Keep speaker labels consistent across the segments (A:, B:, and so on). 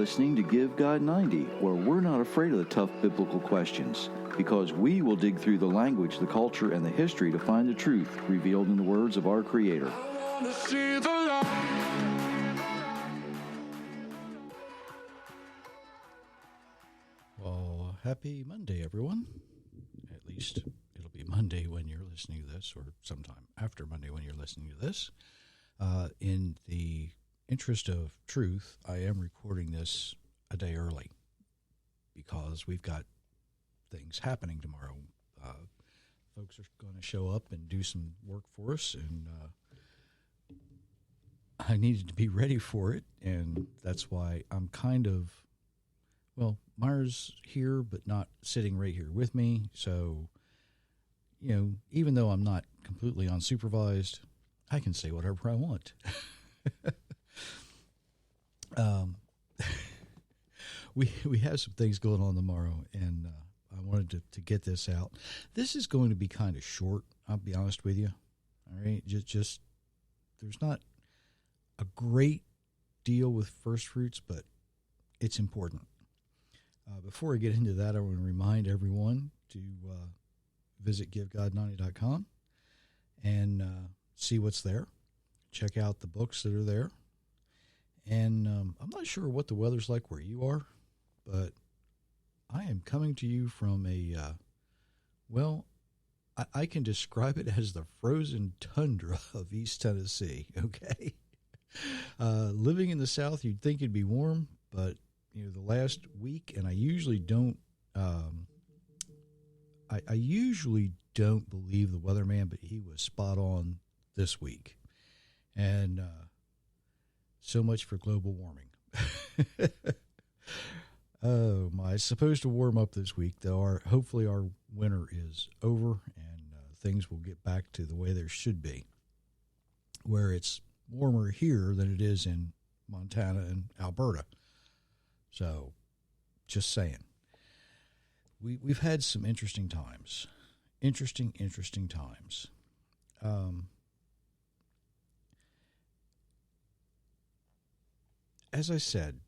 A: listening to Give God 90, where we're not afraid of the tough biblical questions, because we will dig through the language, the culture, and the history to find the truth revealed in the words of our Creator.
B: Well, happy Monday, everyone. At least it'll be Monday when you're listening to this, or sometime after Monday when you're listening to this. In the interest of truth, I am recording this a day early because we've got things happening tomorrow. Folks are going to show up and do some work for us, and I needed to be ready for it, and that's why I'm kind of, well, Myra's here, but not sitting right here with me, so, you know, even though I'm not completely unsupervised, I can say whatever I want. We have some things going on tomorrow, and I wanted to get this out. This is going to be kind of short, I'll be honest with you. All right, just there's not a great deal with Firstfruits, but it's important. Before I get into that, I want to remind everyone to visit givegod90.com and see what's there. Check out the books that are there. And I'm not sure what the weather's like where you are, but I am coming to you from I can describe it as the frozen tundra of East Tennessee, okay? Living in the South, you'd think it'd be warm, but, you know, the last week, and I usually don't believe the weatherman, but he was spot on this week. And so much for global warming. Oh, my. It's supposed to warm up this week, though. Hopefully our winter is over and things will get back to the way there should be, where it's warmer here than it is in Montana and Alberta. So, just saying. We've had some interesting times. Interesting times. As I said,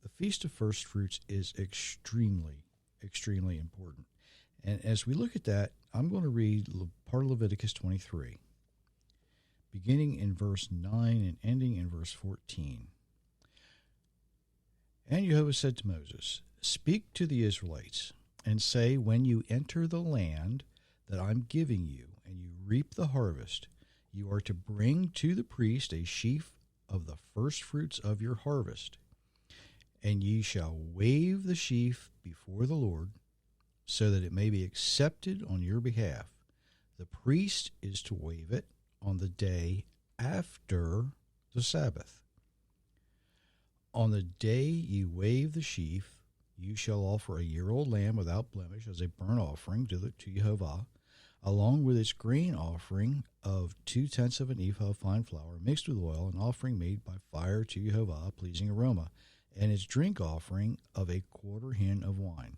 B: the Feast of Firstfruits is extremely important. And as we look at that, I'm going to read part of Leviticus 23, beginning in verse 9 and ending in verse 14. And Jehovah said to Moses, "Speak to the Israelites, and say, when you enter the land that I'm giving you, and you reap the harvest, you are to bring to the priest a sheaf of the firstfruits of your harvest. And ye shall wave the sheaf before the Lord, so that it may be accepted on your behalf. The priest is to wave it on the day after the Sabbath. On the day you wave the sheaf, you shall offer a year-old lamb without blemish as a burnt offering to Jehovah, along with its grain offering of 2/10 of an ephah of fine flour mixed with oil, an offering made by fire to Jehovah, a pleasing aroma, and its drink offering of a quarter hin of wine.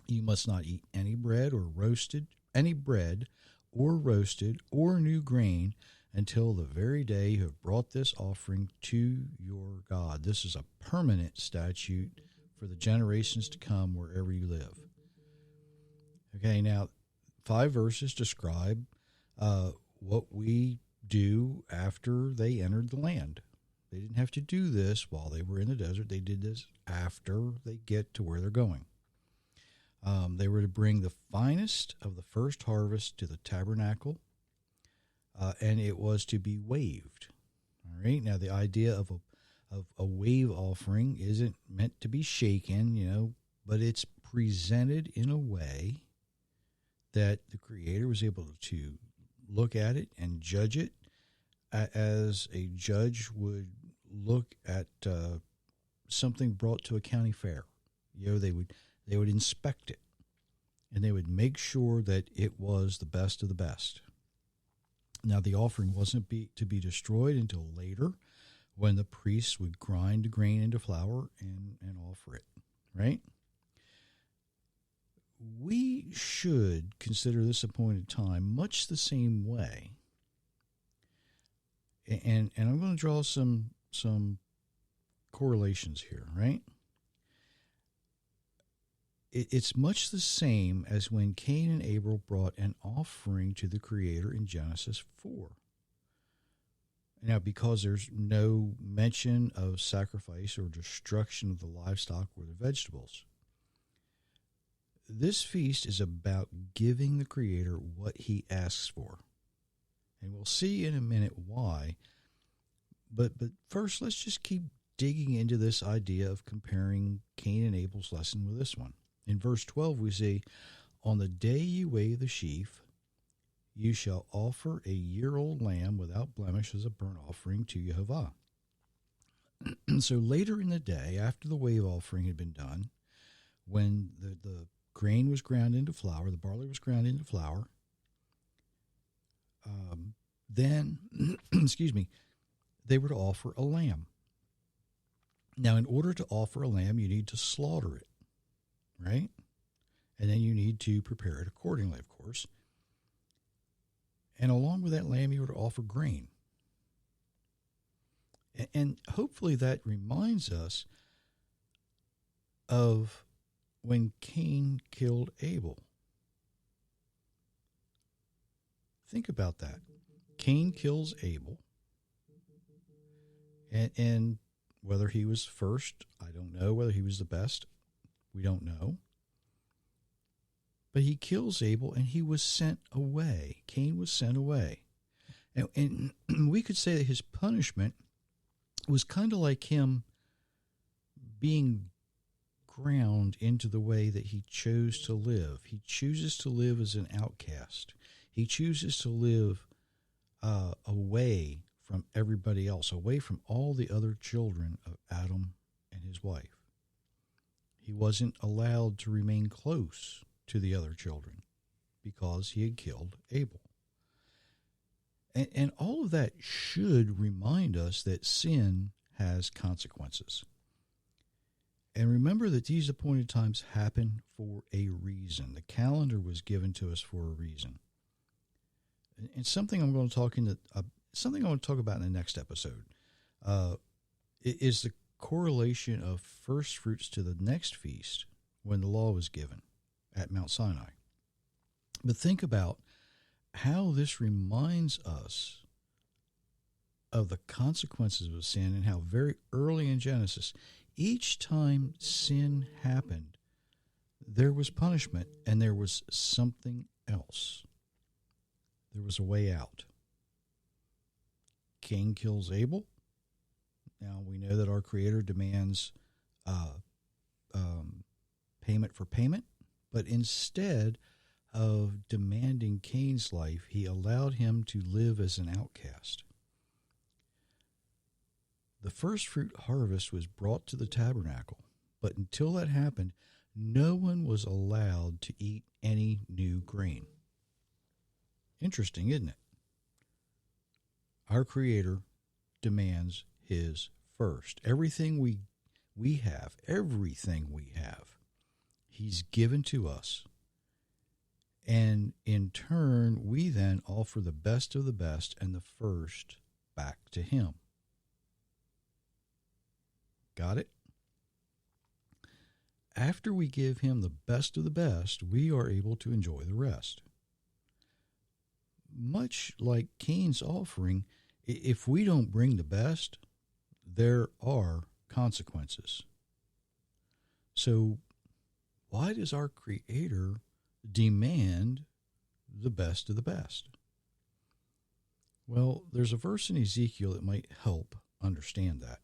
B: You must not eat any bread or roasted or new grain until the very day you have brought this offering to your God. This is a permanent statute for the generations to come wherever you live." Okay, now 5 verses describe what we do after they entered the land. They didn't have to do this while they were in the desert. They did this after they get to where they're going. They were to bring the finest of the first harvest to the tabernacle, and it was to be waved. All right. Now, the idea of a wave offering isn't meant to be shaken, you know, but it's presented in a way that the Creator was able to look at it and judge it as a judge would look at something brought to a county fair. You know, they would inspect it, and they would make sure that it was the best of the best. Now, the offering wasn't to be destroyed until later, when the priests would grind the grain into flour and offer it, right? We should consider this appointed time much the same way. And I'm going to draw some correlations here, right? It's much the same as when Cain and Abel brought an offering to the Creator in Genesis 4. Now, because there's no mention of sacrifice or destruction of the livestock or the vegetables, this feast is about giving the Creator what he asks for. And we'll see in a minute why. But first, let's just keep digging into this idea of comparing Cain and Abel's lesson with this one. In verse 12, we see, "On the day you weigh the sheaf, you shall offer a year-old lamb without blemish as a burnt offering to Jehovah." So later in the day, after the wave offering had been done, when the grain was ground into flour, the barley was ground into flour, then, excuse me, they were to offer a lamb. Now, in order to offer a lamb, you need to slaughter it, right? And then you need to prepare it accordingly, of course. And along with that lamb, you were to offer grain. And hopefully that reminds us of when Cain killed Abel. Think about that. Cain kills Abel. And whether he was first, I don't know. Whether he was the best, we don't know. But he kills Abel, and he was sent away. Cain was sent away. And we could say that his punishment was kind of like him being ground into the way that he chose to live. He chooses to live as an outcast. He chooses to live away from everybody else, away from all the other children of Adam and his wife. He wasn't allowed to remain close to the other children because he had killed Abel. And all of that should remind us that sin has consequences. And remember that these appointed times happen for a reason. The calendar was given to us for a reason. And something I'm going to talk about in the next episode is the correlation of first fruits to the next feast when the law was given at Mount Sinai. But think about how this reminds us of the consequences of sin and how very early in Genesis, each time sin happened, there was punishment and there was something else. There was a way out. Cain kills Abel. Now we know that our Creator demands payment for payment, but instead of demanding Cain's life, he allowed him to live as an outcast. The first fruit harvest was brought to the tabernacle, but until that happened, no one was allowed to eat any new grain. Interesting, isn't it? Our Creator demands his first. Everything we have, he's given to us. And in turn, we then offer the best of the best and the first back to him. Got it? After we give him the best of the best, we are able to enjoy the rest. Much like Cain's offering, if we don't bring the best, there are consequences. So why does our Creator demand the best of the best? Well, there's a verse in Ezekiel that might help understand that.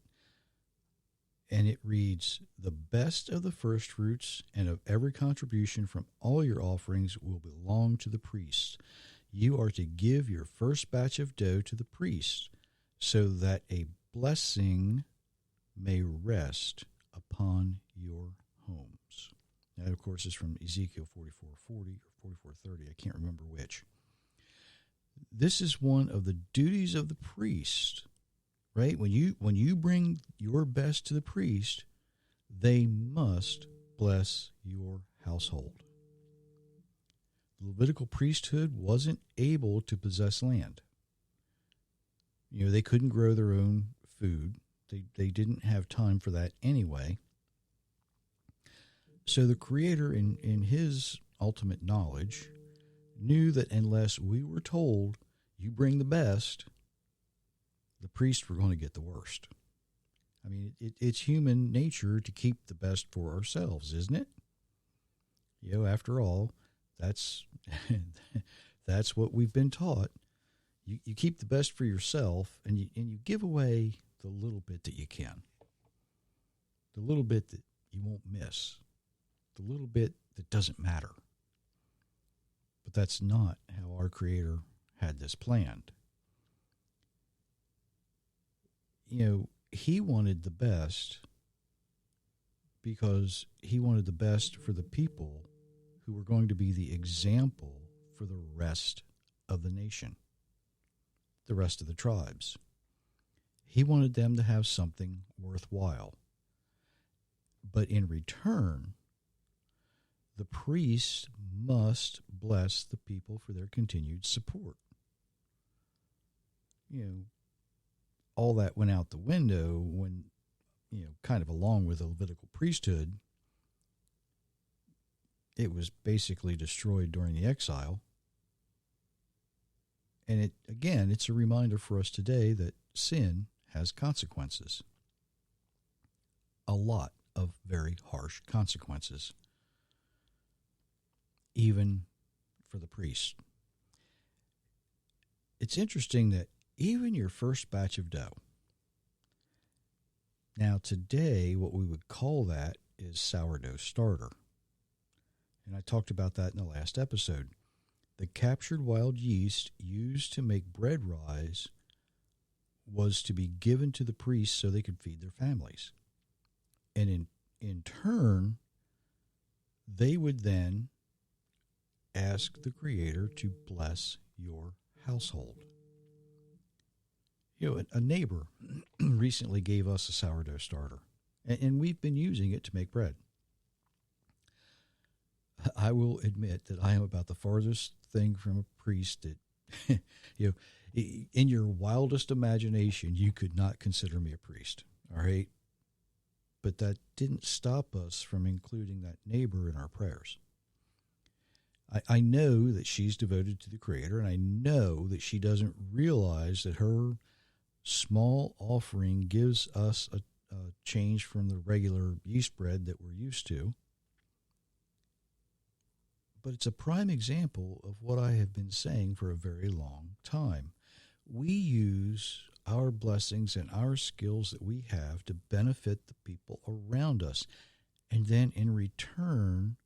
B: And it reads, "The best of the first fruits and of every contribution from all your offerings will belong to the priests. You are to give your first batch of dough to the priest, so that a blessing may rest upon your homes." That, of course, is from Ezekiel 44:40 or 44:30. I can't remember which. This is one of the duties of the priest, right? When you bring your best to the priest, they must bless your household. The Levitical priesthood wasn't able to possess land. They couldn't grow their own food. They didn't have time for that anyway. So the Creator, in his ultimate knowledge, knew that unless we were told, you bring the best, the priests were going to get the worst. I mean, it's human nature to keep the best for ourselves, isn't it? After all, that's that's what we've been taught. You keep the best for yourself, and you give away the little bit that you can, the little bit that you won't miss, the little bit that doesn't matter. But that's not how our Creator had this planned. He wanted the best because he wanted the best for the people who were going to be the example for the rest of the nation, the rest of the tribes. He wanted them to have something worthwhile. But in return, the priests must bless the people for their continued support. All that went out the window when, kind of along with the Levitical priesthood, it was basically destroyed during the exile. And it's a reminder for us today that sin has consequences. A lot of very harsh consequences, even for the priest. It's interesting that even your first batch of dough. Now today, what we would call that is sourdough starter. And I talked about that in the last episode. The captured wild yeast used to make bread rise was to be given to the priests so they could feed their families. And in turn, they would then ask the Creator to bless your household. A neighbor recently gave us a sourdough starter, and we've been using it to make bread. I will admit that I am about the farthest thing from a priest that, in your wildest imagination, you could not consider me a priest, all right? But that didn't stop us from including that neighbor in our prayers. I know that she's devoted to the Creator, and I know that she doesn't realize that her small offering gives us a change from the regular yeast bread that we're used to. But it's a prime example of what I have been saying for a very long time. We use our blessings and our skills that we have to benefit the people around us. And then in return,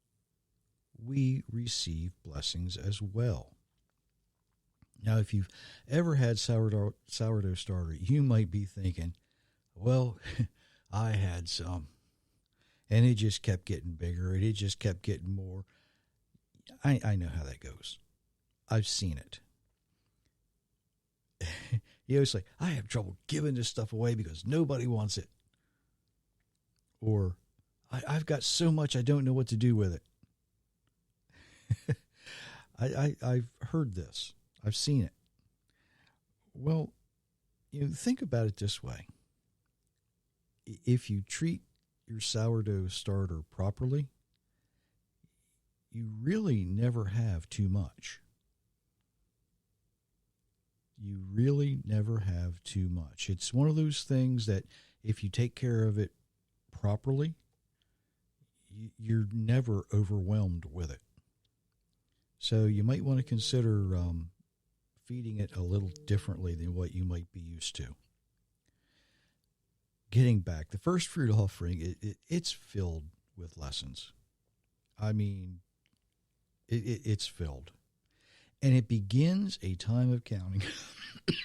B: we receive blessings as well. Now, if you've ever had sourdough starter, you might be thinking, well, I had some, and it just kept getting bigger, and it just kept getting more. I know how that goes. I've seen it. It's like, I have trouble giving this stuff away because nobody wants it. Or, I've got so much I don't know what to do with it. I've heard this. I've seen it. Well, think about it this way. If you treat your sourdough starter properly, you really never have too much. You really never have too much. It's one of those things that if you take care of it properly, you're never overwhelmed with it. So you might want to consider feeding it a little differently than what you might be used to. Getting back, the first fruit offering, it's filled with lessons. I mean, it's filled. And it begins a time of counting.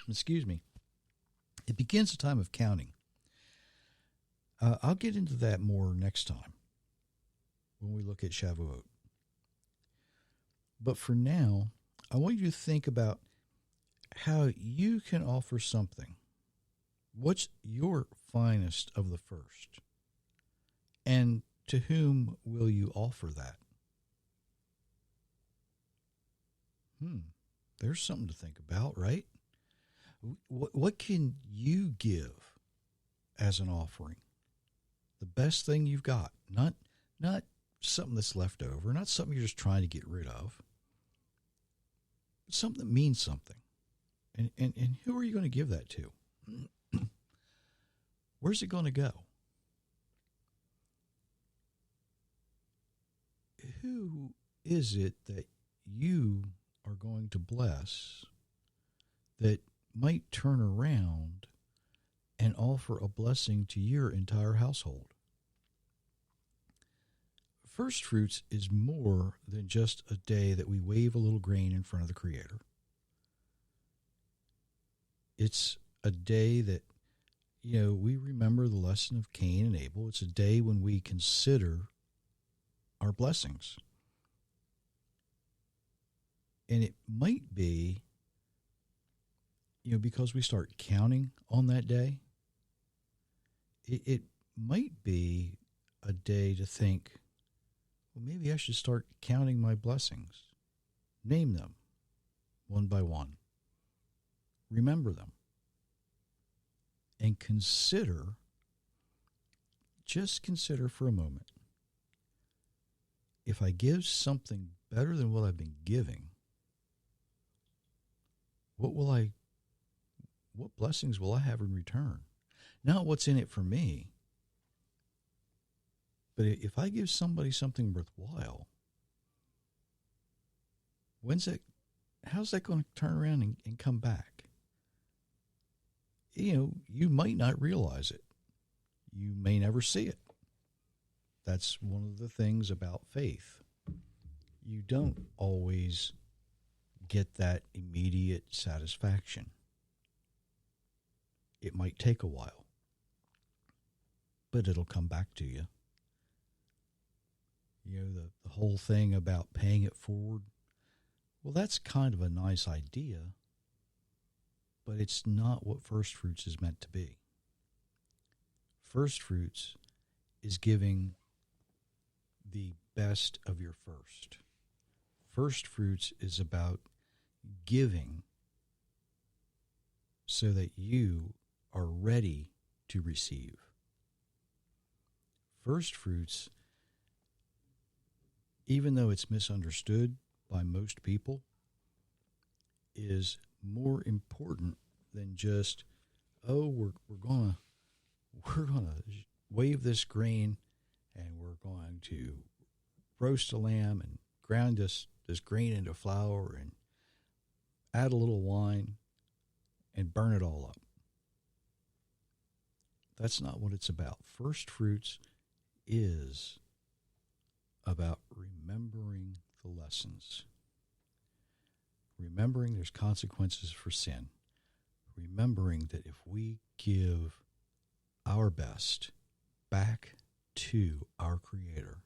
B: Excuse me. It begins a time of counting. I'll get into that more next time when we look at Shavuot. But for now, I want you to think about how you can offer something. What's your finest of the first? And to whom will you offer that? There's something to think about, right? What can you give as an offering. The best thing you've got, not something that's left over, not something you're just trying to get rid of, but something that means something. And who are you going to give that to? Where's it going to go? Who is it that you are going to bless that might turn around and offer a blessing to your entire household? First fruits is more than just a day that we wave a little grain in front of the Creator. It's a day that, we remember the lesson of Cain and Abel. It's a day when we consider our blessings. And it might be, because we start counting on that day, it might be a day to think, well, maybe I should start counting my blessings. Name them one by one. Remember them. And just consider for a moment, if I give something better than what I've been giving, what blessings will I have in return? Not what's in it for me, but if I give somebody something worthwhile, how's that going to turn around and come back? You might not realize it. You may never see it. That's one of the things about faith. You don't always get that immediate satisfaction. It might take a while, but it'll come back to you. The whole thing about paying it forward, well, that's kind of a nice idea, but it's not what first fruits is meant to be. First fruits is giving the best of your first. First fruits is about giving so that you are ready to receive. First fruits, even though it's misunderstood by most people, is more important than just, we're gonna wave this grain and we're going to roast a lamb and ground this grain into flour and add a little wine and burn it all up. That's not what it's about. First fruits is about remembering the lessons. Remembering there's consequences for sin. Remembering that if we give our best back to our Creator,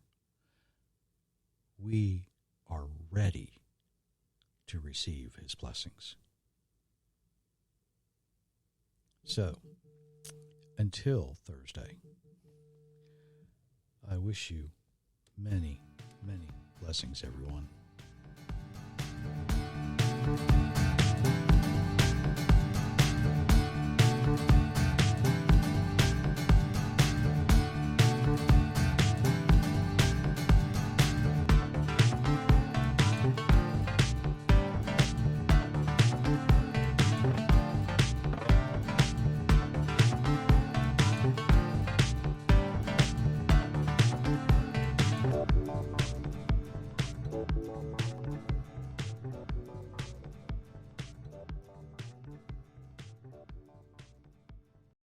B: we are ready to receive His blessings. So, until Thursday, I wish you many, many blessings, everyone.